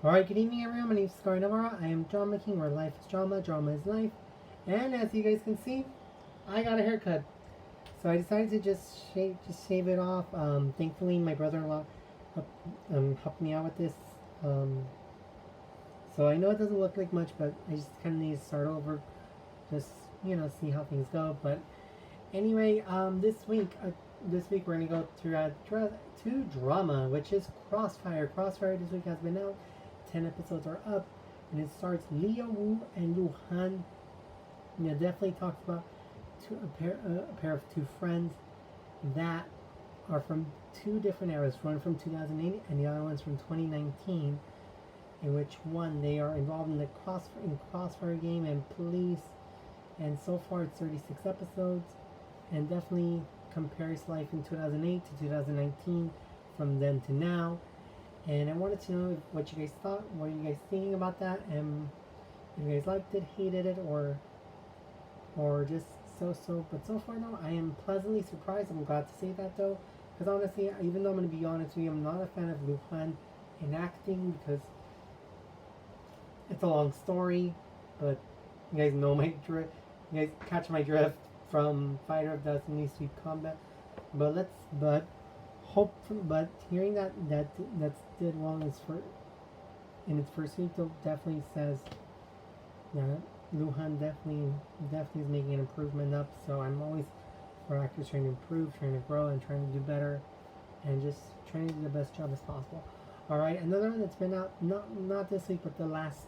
Alright, good evening everyone, my name is Scar Navarro. I am Drama King, where life is drama, drama is life. And as you guys can see, I got a haircut. So I decided to just shave it off. Thankfully my brother-in-law helped me out with this. Um, so I know it doesn't look like much, but I just kind of need to start over. Just, see how things go. But anyway, this week we're going to go to drama, which is Crossfire. Crossfire this week has been out. 10 episodes are up, and it stars Leo Wu and Lu Han. And it definitely talks about a pair of two friends that are from two different eras. One from 2008 and the other one's from 2019. In which one they are involved in the Crossfire game and police. And so far it's 36 episodes, and definitely compares life in 2008 to 2019 from then to now. And I wanted to know what you guys thought. What are you guys thinking about that? And if you guys liked it, hated it, or just so. But so far, no, I am pleasantly surprised. I'm glad to say that though, because honestly, even though I'm going to be honest with you, I'm not a fan of Lu Han in acting because it's a long story. But you guys know my drift. You guys catch my drift from Fighter of Destiny Sweet Combat. But hearing that did well in its first week, though, definitely says that Luhan definitely is making an improvement up. So I'm always for actors trying to improve, trying to grow, and trying to do better, and just trying to do the best job as possible. All right, another one that's been out not this week, but last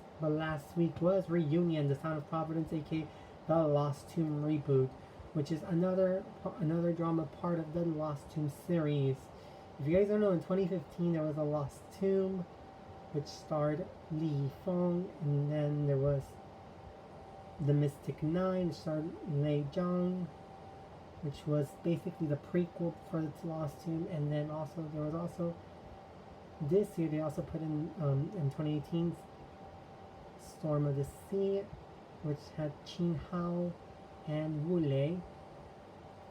week was Reunion, The Sound of Providence, aka The Lost Tomb Reboot, which is another drama part of the Lost Tomb series. If you guys don't know, in 2015 there was a Lost Tomb, which starred Li Feng, and then there was The Mystic Nine, which starred Lei Zhang, which was basically the prequel for the Lost Tomb. And then there was this year they also put in 2018's Storm of the Sea, which had Qin Hao and Wu Lei.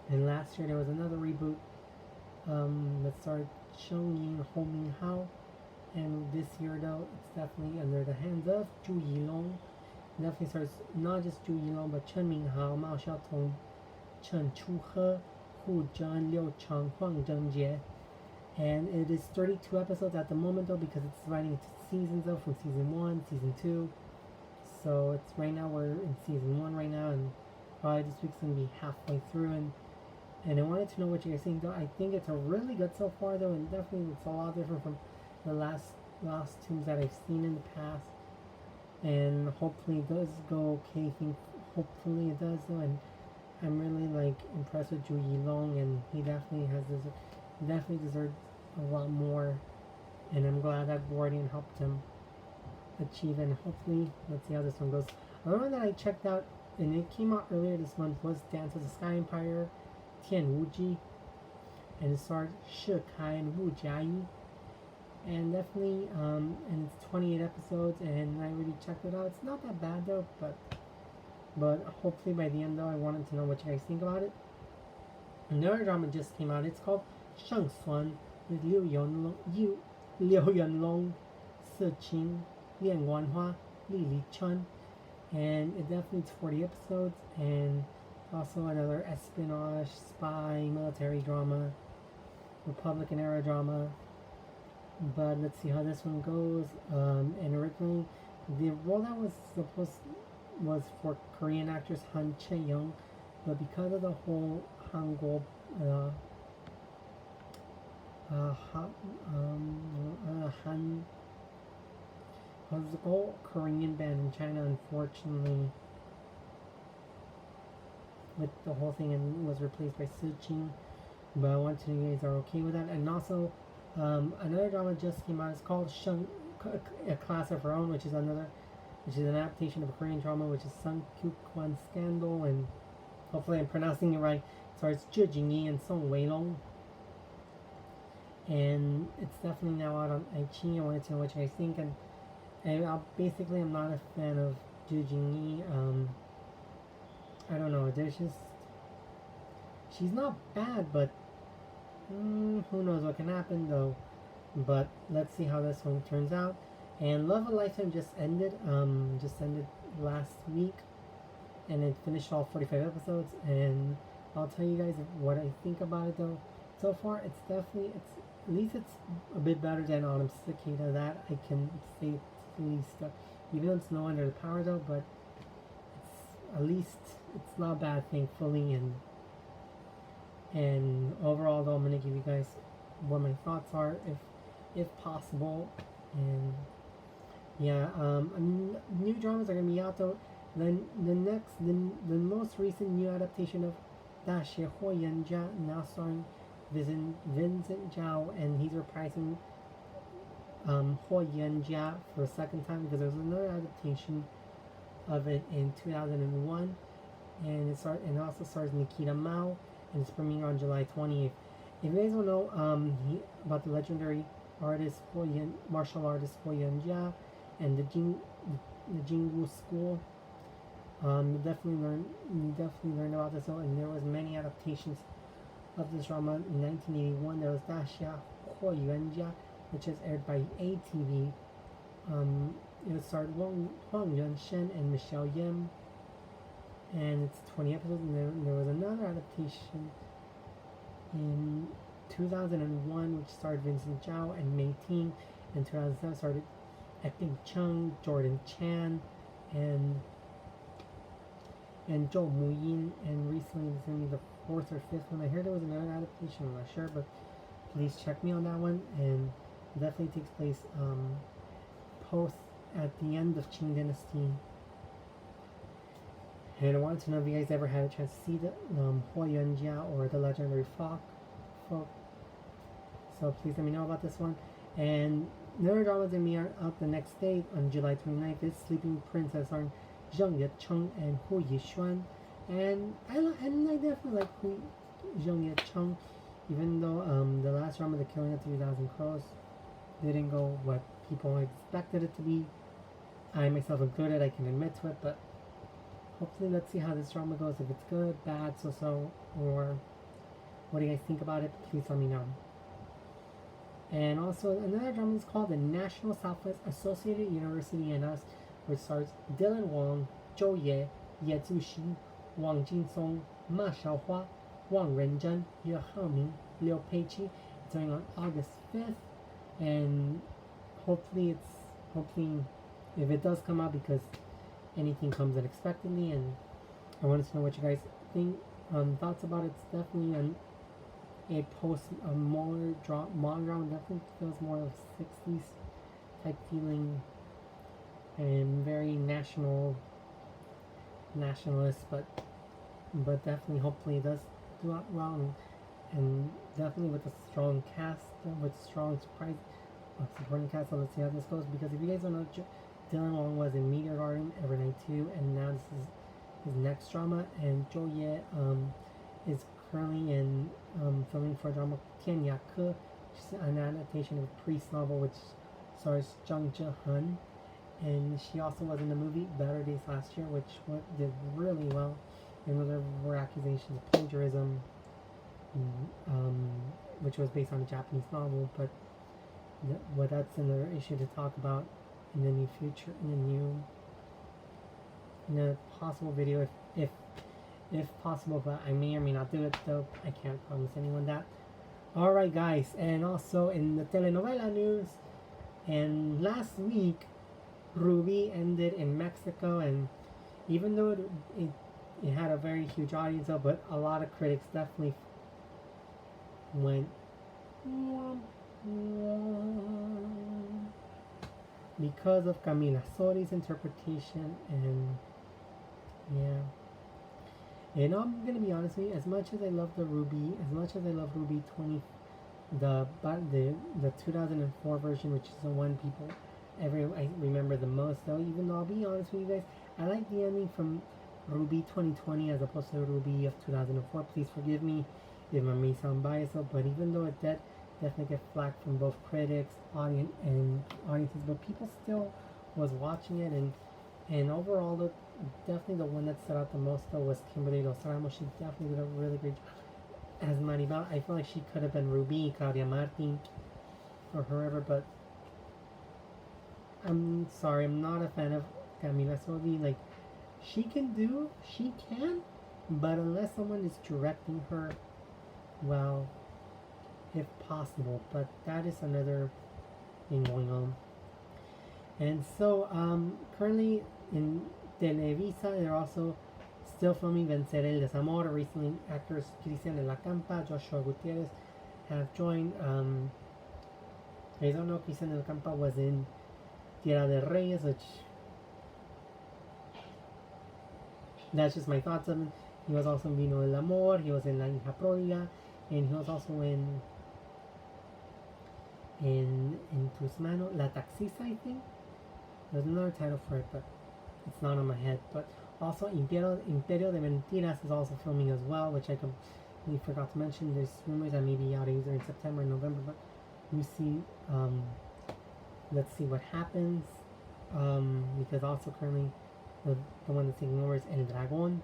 And last year there was another reboot that starred Cheng Yin and Ho Ming Hao. And this year though, it's definitely under the hands of Zhu Yilong. It definitely stars not just Zhu Yilong, but Chen Minghao, Mao Xiaotong, Chen Chuhe, Hu Zhen, Liu Cheng, Huang Zhengjie. And it is 32 episodes at the moment though, because it's dividing into seasons though, from season 1, season 2. So it's right now we're in season 1 right now, and probably this week's gonna be halfway through. And I wanted to know what you guys think though. I think it's a really good so far though, and definitely it's a lot different from the last Tombs that I've seen in the past. And hopefully it does go okay. Hopefully it does though, and I'm really impressed with Zhu Yilong, and he definitely deserves a lot more. And I'm glad that Guardian helped him achieve, and hopefully let's see how this one goes. Another one that I checked out, and it came out earlier this month, was Dance of the Sky Empire, Tian Wuji, and it starred Shi Kai and Wu Jiayu. And definitely, and it's 28 episodes, and I already checked it out. It's not that bad though, but hopefully by the end though, I wanted to know what you guys think about it. Another drama just came out. It's called Sheng Suan with Liu Yanlong, Si Qing, Lian Guanhua, Li Li Chun, and it definitely it's 40 episodes, and also another espionage, spy, military drama, Republican era drama. But let's see how this one goes. And originally, the role that was for Korean actress Han Chae Young, but because of the whole Hangul Han was the whole Korean ban in China, unfortunately, with the whole thing, and was replaced by Si Qing. But I want to know you guys are okay with that. And also, another drama just came out. It's called A Class of Her Own, which is an adaptation of a Korean drama, which is Sun Kyu Kwan Scandal, and hopefully I'm pronouncing it right. So it's Zhe Jingyi and Song Weilong, and it's definitely now out on iQIYI. I wanted to know what you guys think, and I'm not a fan of Zhe Jingyi. I don't know. She's not bad, but who knows what can happen though. But let's see how this one turns out. And Love of a Lifetime just ended last week, and it finished all 45 episodes. And I'll tell you guys what I think about it though. So far, it's at least it's a bit better than Autumn Cicada. That I can say at least, even though it's no Under the Power though, but at least it's not bad, thankfully. And overall though, I'm gonna give you guys what my thoughts are, if possible. And yeah, new dramas are gonna be out though. Then the most recent new adaptation of 大学霍元家, now starring Vincent Zhao, and he's reprising Huo Yuanjia for a second time because there was another adaptation of it in 2001, and it also stars Nikita Mao, and it's premiering on July 20th. If you guys don't know about the legendary martial artist Huo Yuanjia and the Jingwu School, you definitely learn about this. And there was many adaptations of this drama. In 1981, there was 大侠 Huo Yuanjia, which is aired by ATV. It starred Huang Yuanshen and Michelle Yim, and it's 20 episodes. And there was another adaptation in 2001, which starred Vincent Zhao and Mei Ting. In 2007, started Ekting Chung, Jordan Chan, and Zhou Muyin. And recently, it's going to be the fourth or fifth one. I heard there was another adaptation. I'm not sure, but please check me on that one. And it definitely takes place post at the end of Qing Dynasty. And I wanted to know if you guys ever had a chance to see the Huo Yuanjia or the legendary folk. So please let me know about this one. And another drama is going to be out the next day on July 29th is Sleeping Princess starring Zheng Yecheng and Hu Yixuan. And I definitely like Zheng Yecheng, even though the last drama, The Killing of 3,000 Crows, didn't go what people expected it to be. I myself included, I can admit to it, but hopefully let's see how this drama goes. If it's good, bad, so, or what do you guys think about it? Please let me know. And also another drama is called The National Southwest Associated University and Us, which stars Dylan Wong, Zhou Ye, Ye Zuxi, Wang Jinsong, Ma Xiaohua, Wang Renzhen, Ye Haoming, Liu Peiqi. It's going on August 5th, and hopefully if it does come out, because anything comes unexpectedly, and I wanted to know what you guys think, thoughts about it. It's definitely a more manga, definitely feels more of 60s type feeling, and very nationalist, but definitely hopefully it does do out well, and definitely with a strong cast, with strong supporting cast. So let's see how this goes, because if you guys don't know, Dylan Wong was in Meteor Garden, Evernight 2, and now this is his next drama. And Zhou Ye is currently in filming for a drama Tian Ya Ke, which is an adaptation of a priest novel which stars Zhang Zhehan. And she also was in the movie Better Days last year, which did really well. And there were accusations of plagiarism, which was based on a Japanese novel. But that's another issue to talk about in the near future, in a possible video, if possible. But I may or may not do it, though I can't promise anyone that. Alright guys, and also in the telenovela news, and last week Ruby ended in Mexico, and even though it had a very huge audience, but a lot of critics definitely went because of Camila Sori's interpretation. And yeah, and I'm gonna be honest with you, as much as I love Ruby 20, the 2004 version, which is the one I remember the most, though, even though I'll be honest with you guys, I like the ending from Ruby 2020 as opposed to Ruby of 2004. Please forgive me if I may sound biased, but even though it did definitely get flack from both critics, audiences, but people still was watching it, and overall, definitely the one that stood out the most though was Kimberly Dos Ramos. She definitely did a really great job as Maribel. I feel like she could have been Ruby, Claudia Martin, or whoever, but I'm sorry, I'm not a fan of Camila Sodi. Like, she can, but unless someone is directing her, well, if possible. But that is another thing going on. And so, currently in Televisa, they're also still filming Vencer el Desamor. Recently, actors Cristian de la Campa, Joshua Gutierrez have joined. I don't know, Cristian de la Campa was in Tierra de Reyes, which that's just my thoughts of him. He was also in Vino del Amor, he was in La Hija Pródiga, and he was also in Tus Manos, La Taxista, I think. There's another title for it, but it's not on my head. But also Imperio de Mentiras is also filming as well, which I completely forgot to mention. There's rumors that may be out either in September or November, but we see. Let's see what happens. Because also currently the one that's taking over is El Dragón.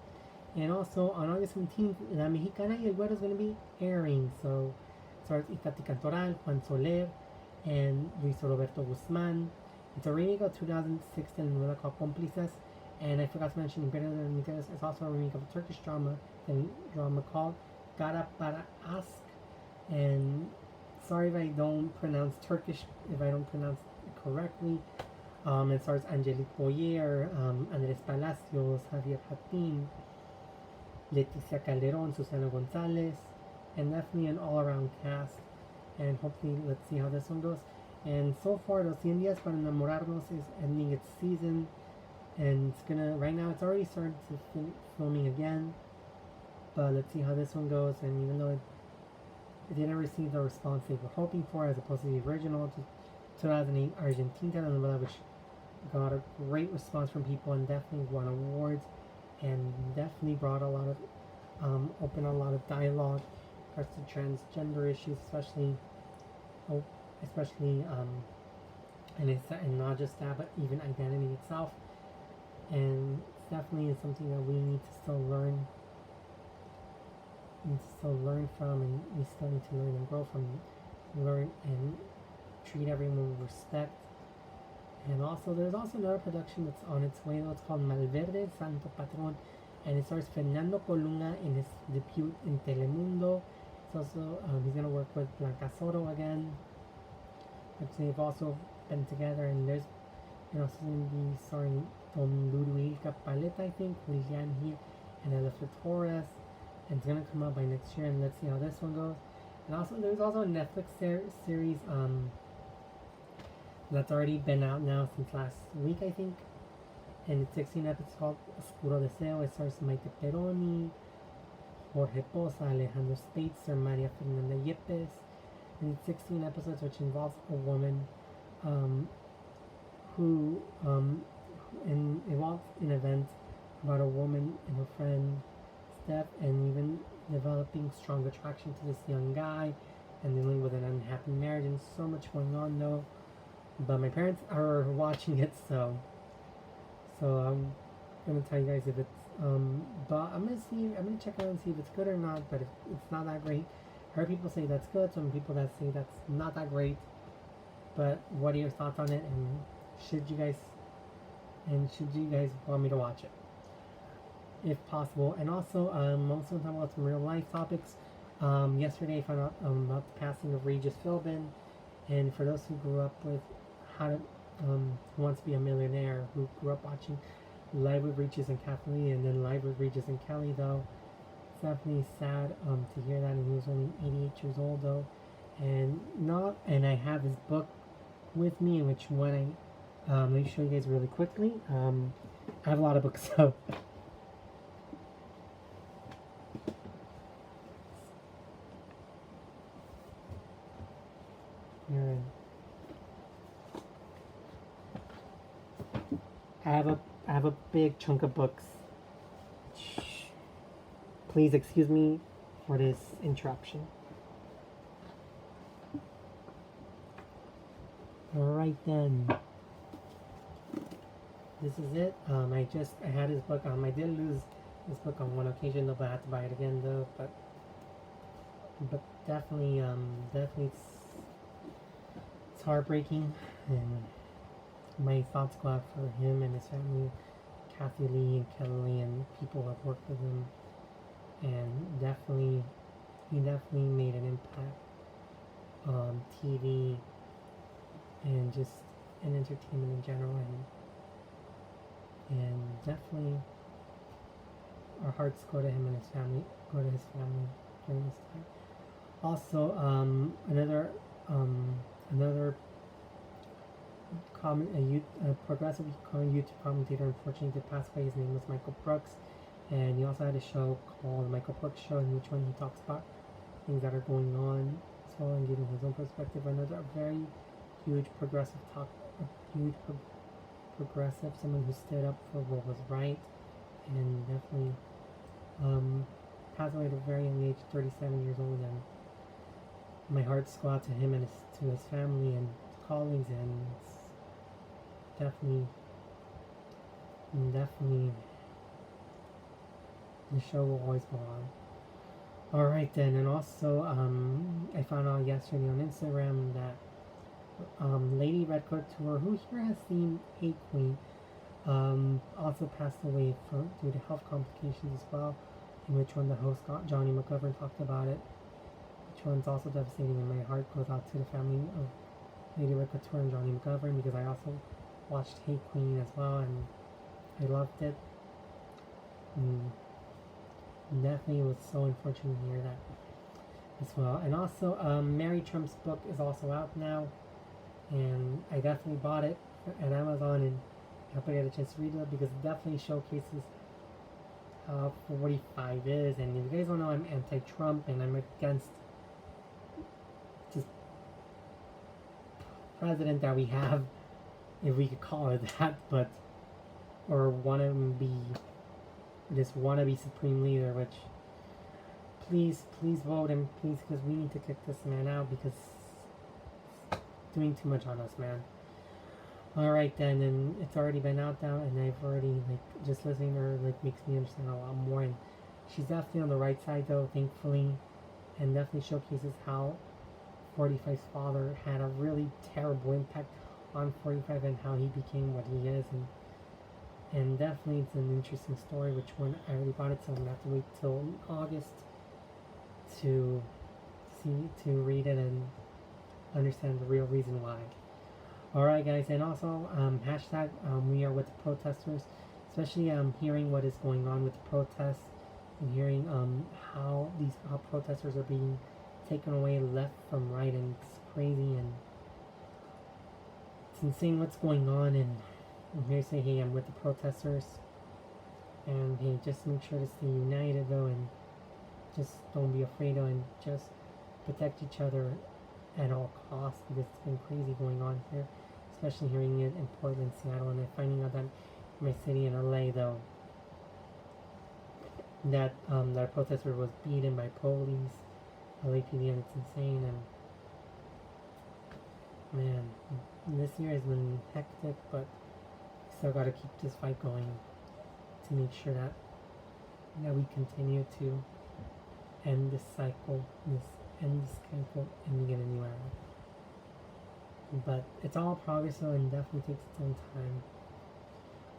And also on August 17th, La Mexicana y El Güero is going to be airing. So stars Itati Cantoral, Juan Soler, and Luis Roberto Guzman. It's a remake of 2006 telenovela called Cómplices. And I forgot to mention Imperio de Mentiras is also a remake of a Turkish drama called Gara Para Ask. And sorry if I don't pronounce Turkish, if I don't pronounce it correctly. It stars Angelique Boyer, Andrés Palacios, Javier Hatim, Leticia Calderon, Susana Gonzalez, and definitely an all-around cast. And hopefully, let's see how this one goes. And so far, Los 100 Días para Enamorarnos is ending its season, and it's gonna, right now, it's already started to filming again. But let's see how this one goes. And even though it didn't receive the response they were hoping for, as opposed to the original 2008 Argentine telenovela, which got a great response from people and definitely won awards, and definitely brought a lot of opened a lot of dialogue as to transgender issues, especially and not just that, but even identity itself. And it's definitely something that we need to still learn. From, and we still need to learn and grow from. Learn and treat everyone with respect. And also, there's also another production that's on its way, though. It's called Malverde, Santo Patron, and it stars Fernando Colunga in his debut in Telemundo. It's also, he's going to work with Blanca Soto again. They've also been together, and there's, also going to be starring Don Ludwig Paleta, I think, Lilian Hill, and Elifra Torres. And it's going to come out by next year, and let's see how this one goes. And also, there's also a Netflix series, that's already been out now since last week, I think. And it's 16 episodes, called Oscuro Deseo. It stars Maite Peroni, Jorge Poza, Alejandro Spitzer, Maria Fernanda Yepes. And it's 16 episodes, which involves a woman who involves an event about a woman and her friend Steph, and even developing strong attraction to this young guy, and dealing with an unhappy marriage, and so much going on, though. But my parents are watching it, so I'm gonna tell you guys if it's but I'm gonna check it out and see if it's good or not. But if it's not that great, I heard people say that's good, some people that say that's not that great. But what are your thoughts on it, and should you guys want me to watch it if possible? And also I'm also talking about some real life topics. Yesterday I found out about the passing of Regis Philbin, and for those who grew up with Who Wants to Be a Millionaire, who grew up watching Live with Regis and Kathleen, and then Live with Regis and Kelly, though, it's definitely sad to hear that. And he was only 88 years old, though, and I have his book with me, in which one let me show you guys really quickly. I have a lot of books, so here. I have a big chunk of books. Please excuse me for this interruption. Alright then. This is it. I had his book. I did lose this book on one occasion, though, but I had to buy it again, though. But definitely it's heartbreaking, and my thoughts go out for him and his family, Kathy Lee and Kelly and people who have worked with him, and definitely he definitely made an impact on TV and just in entertainment in general, and definitely our hearts go to him and his family, go to his family during this time. Also, another progressive YouTube commentator unfortunately did pass away. His name was Michael Brooks, and he also had a show called The Michael Brooks Show, in which one he talks about things that are going on as well and giving his own perspective. Another very huge progressive progressive, someone who stood up for what was right, and definitely passed away at a very young age, 37 years old, and my hearts go out to him and to his family and colleagues, and it's definitely the show will always go on. Alright then, and also I found out yesterday on Instagram that Lady Red Couture, who here has seen Hate Queen, also passed away due to health complications as well, in which one the host Johnny McGovern talked about it, which one's also devastating, and my heart goes out to the family of Lady Red Couture and Johnny McGovern, because I also watched Hate Queen as well, and I loved it. Definitely was so unfortunate to hear that as well. And also, Mary Trump's book is also out now, and I definitely bought it at Amazon, and I hope I get a chance to read it, because it definitely showcases how 45 is. And if you guys don't know, I'm anti-Trump, and I'm against just president that we have, if we could call it that, but or want to be supreme leader, which please vote, and please, because we need to kick this man out, because it's doing too much on us, man. Alright then, and it's already been out now, and I've already, just listening to her, makes me understand a lot more, and she's definitely on the right side, though, thankfully, and definitely showcases how 45's father had a really terrible impact on 45 and how he became what he is, and definitely it's an interesting story, which one I already bought it, so I'm gonna have to wait till August to read it and understand the real reason why. Alright guys, and also hashtag we are with the protesters, especially hearing what is going on with the protests, and hearing how protesters are being taken away left from right, and it's crazy, and it's insane what's going on, and I'm here to say, hey, I'm with the protesters, and hey, just make sure to stay united though, and just don't be afraid though, and just protect each other at all costs, because it's been crazy going on here, especially hearing it in Portland, Seattle, and then finding out that in my city in LA though, that that protester was beaten by police, LAPD, and it's insane. And man, this year has been hectic, but still got to keep this fight going to make sure that we continue to end this cycle, and begin a new era. But it's all progress, though, and definitely takes its own time.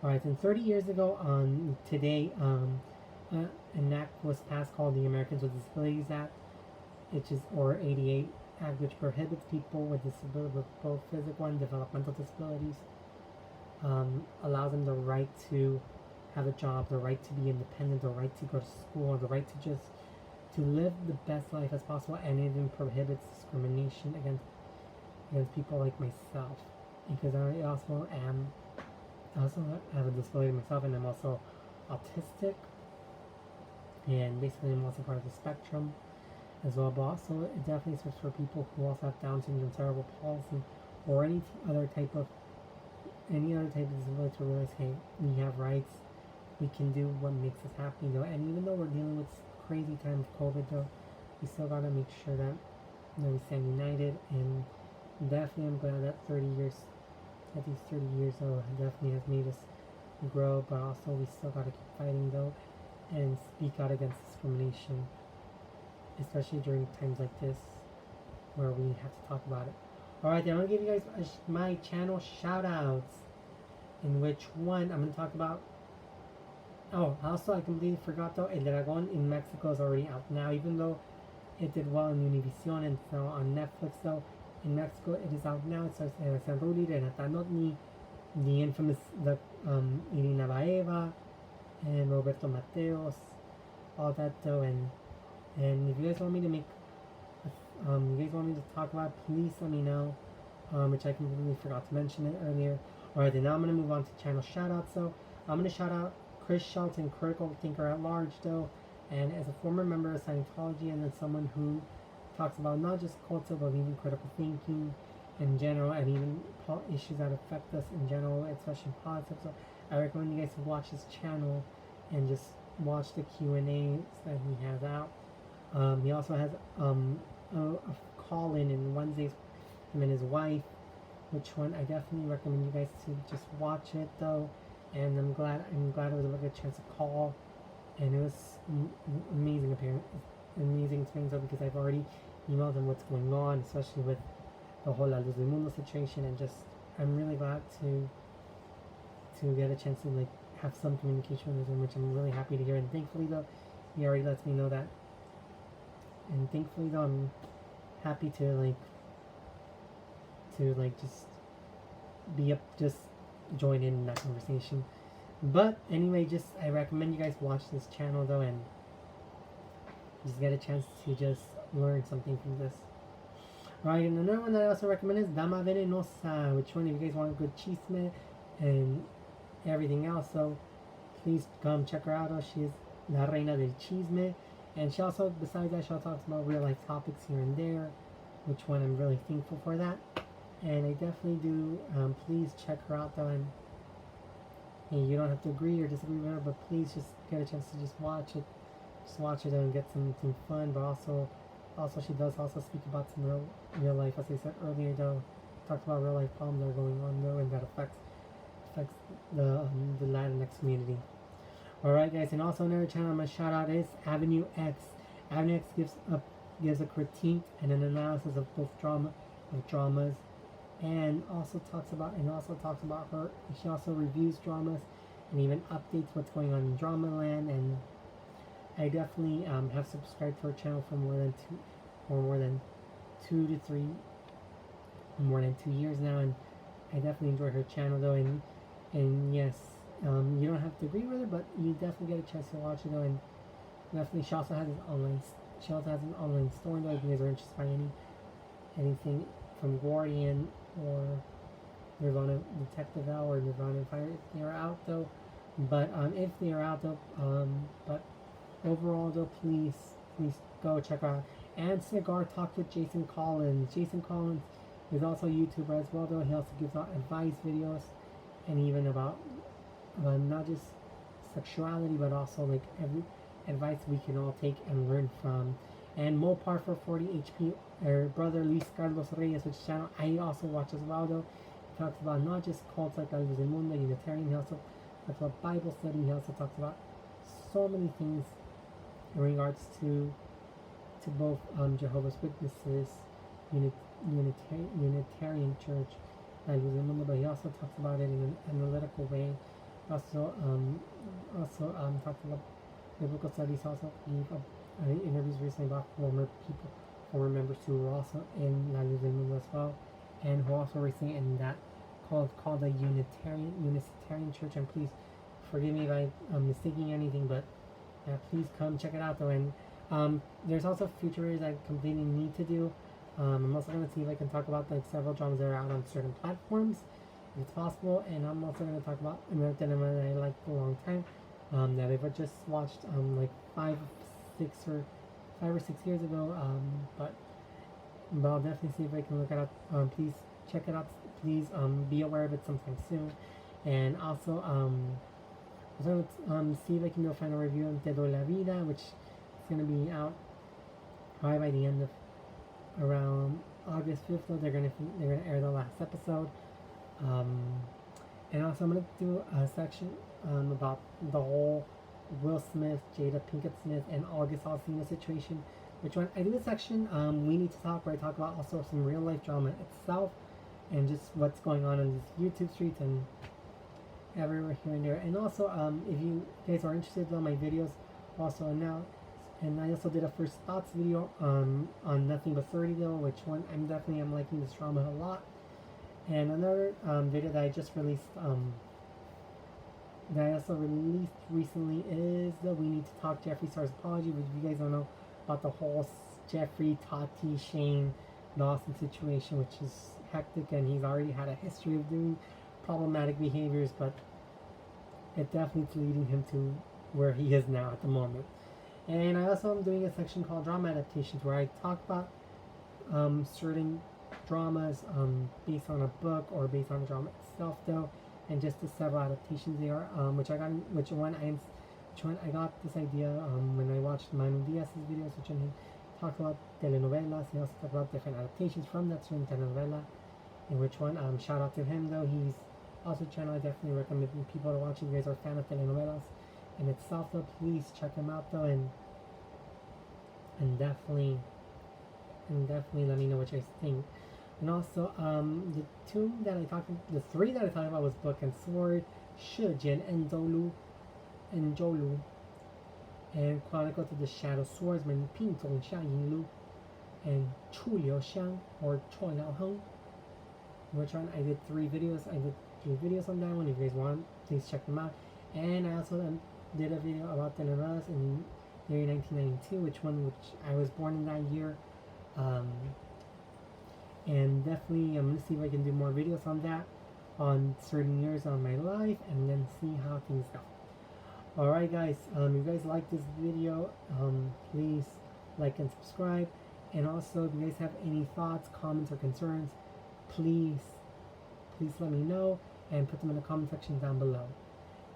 Alright, and 30 years ago on today, an act was passed called the Americans with Disabilities Act, or 88 Act, which prohibits people with both physical and developmental disabilities, allows them the right to have a job, the right to be independent, the right to go to school, the right to just to live the best life as possible, and it even prohibits discrimination against people like myself, because I also have a disability myself, and I'm also autistic, and basically I'm also part of the spectrum as well, but also it definitely serves for people who also have Down syndrome, cerebral palsy, or any other type of disability, to realize, hey, we have rights, we can do what makes us happy, though, and even though we're dealing with crazy time of COVID, though, we still gotta make sure that we stand united, and definitely I'm glad that 30 years though, definitely has made us grow, but also we still gotta keep fighting though, and speak out against discrimination, especially during times like this, where we have to talk about it. Alright, then I'm gonna give you guys my channel shout outs. in which one I'm going to talk about. Oh, also I completely forgot though, El Dragon in Mexico is already out now, even though it did well in Univision and so on Netflix though. In Mexico it is out now. It stars San Rudi, Renata Notni, the infamous Irina Baeva, and Roberto Mateos, all that though. And if you guys want me to make, you guys want me to talk about, please let me know. Which I completely forgot to mention it earlier. Alright, then now I'm gonna move on to channel shoutouts. So I'm gonna shout out Chris Shelton, Critical Thinker at Large though, and as a former member of Scientology and then someone who talks about not just culture but even critical thinking in general and even issues that affect us in general, especially politics. So I recommend you guys to watch his channel and just watch the Q&As that he has out. He also has a call-in in Wednesdays, him and his wife, which one I definitely recommend you guys to just watch it though. And I'm glad it was a good chance to call, and it was amazing experience though, because I've already emailed him what's going on, especially with the whole La Luz del Mundo situation, and just I'm really glad to get a chance to like have some communication with him, which I'm really happy to hear. And thankfully though, he already lets me know that. And thankfully though, I'm happy to just join in that conversation. But anyway, just I recommend you guys watch this channel though, and just get a chance to just learn something from this. Alright, and another one that I also recommend is Dama Venenosa, which one if you guys want a good chisme and everything else, so please come check her out. She is La Reina del Chisme, and she also, besides that, she also talks about real life topics here and there, which one I'm really thankful for that. And I definitely do, please check her out though, and hey, you don't have to agree or disagree with her, but please just get a chance to just watch it and get some fun. But also she does also speak about some real life, as I said earlier though, talks about real life problems that are going on though, and that affects the Latinx community. Alright guys, and also another channel I'm gonna shout out is Avenue X. Avenue X gives a critique and an analysis of both dramas, and also talks about her. She also reviews dramas and even updates what's going on in drama land. And I definitely have subscribed to her channel for more than 2 years now, and I definitely enjoy her channel though. And yes, you don't have to agree with her, but you definitely get a chance to watch it though. And definitely, she also has an online store though, if you guys are interested by anything from Guardian or Nirvana Detective Hour or Nirvana Fire, if they are out though. But if they are out though, but overall though, please go check out. And Cigar Talk with Jason Collins. Jason Collins is also a YouTuber as well though. He also gives out advice videos, and even about not just sexuality, but also like every advice we can all take and learn from. And Mopar for 40 HP, her brother Luis Carlos Reyes, which channel I also watch as well though. He talks about not just cults like La Luz del Mundo, Unitarian. He also talks about Bible study. He also talks about so many things in regards to both Jehovah's Witnesses, Unitarian Church, La Luz del Mundo, but he also talks about it in an analytical way. Also talks about biblical studies. Also gave interviews recently about former members who were also in La Luz del Mundo as well, and who also recently in that called the Unitarian Church. And please forgive me if I'm mistaking anything, but please come check it out though. And there's also future videos I completely need to do. I'm also going to see if I can talk about like several dramas that are out on certain platforms, if it's possible. And I'm also going to talk about another drama that I liked for a long time, that I've just watched like 5 or 6 years ago. But I'll definitely see if I can look it up. Please check it out. Please be aware of it sometime soon. And also see if I can do a final review of Te Doy La Vida, which is going to be out probably by the end of around August 5th. Though they're gonna air the last episode. And also I'm gonna do a section about the whole Will Smith, Jada Pinkett Smith, and August Alsina situation. Which one I do a section we need to talk, where I talk about also some real life drama itself, and just what's going on in these YouTube streets, and everywhere here and there. And also, if you guys are interested in my videos, also now, and I also did a first thoughts video on Nothing But 30 though, which one I'm liking this drama a lot. And another video that I just released, that I also released recently is the We Need to Talk Jeffree Star's Apology, which if you guys don't know about the whole Jeffree, Tati, Shane, Dawson situation, which is hectic, and he's already had a history of doing problematic behaviors, but it definitely is leading him to where he is now at the moment. And I also am doing a section called Drama Adaptations, where I talk about certain dramas based on a book or based on the drama itself, though, and just the several adaptations they are. Which one I got this idea when I watched Manu Diaz's videos, which he talked about telenovelas. He also talked about different adaptations from that certain telenovela. And which one? Shout out to him though. He's also a channel I definitely recommend people to watch. If you guys are a fan of telenovelas in itself, though, please check him out though, and definitely let me know what you guys think. And also, the three that I talked about was Book and Sword, Shijin and Jolu, and Chronicles of the Shadow Swordsman, Ping Zong Xiang Yinglu, and Chu Liu Xiang or Chou Liao Heng. Which one? I did three videos on that one. If you guys want, please check them out. And I also did a video about telenovelas in the year 1992, which I was born in that year. And definitely I'm going to see if I can do more videos on that, on certain years on my life, and then see how things go. Alright guys, if you guys like this video, please like and subscribe. And also, if you guys have any thoughts, comments, or concerns, please let me know and put them in the comment section down below.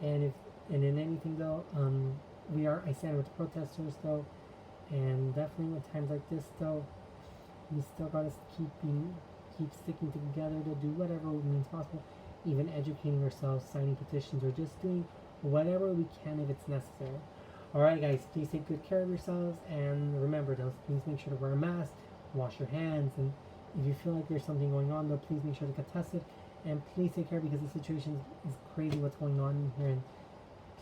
And in anything though, I stand with the protesters though, and definitely with times like this though, we still gotta keep sticking together to do whatever means possible, even educating ourselves, signing petitions, or just doing whatever we can if it's necessary. Alright guys, please take good care of yourselves, and remember those, please make sure to wear a mask, wash your hands, and if you feel like there's something going on though, please make sure to get tested, and please take care because the situation is crazy what's going on in here, and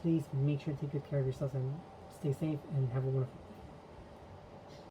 please make sure to take good care of yourselves and stay safe and have a wonderful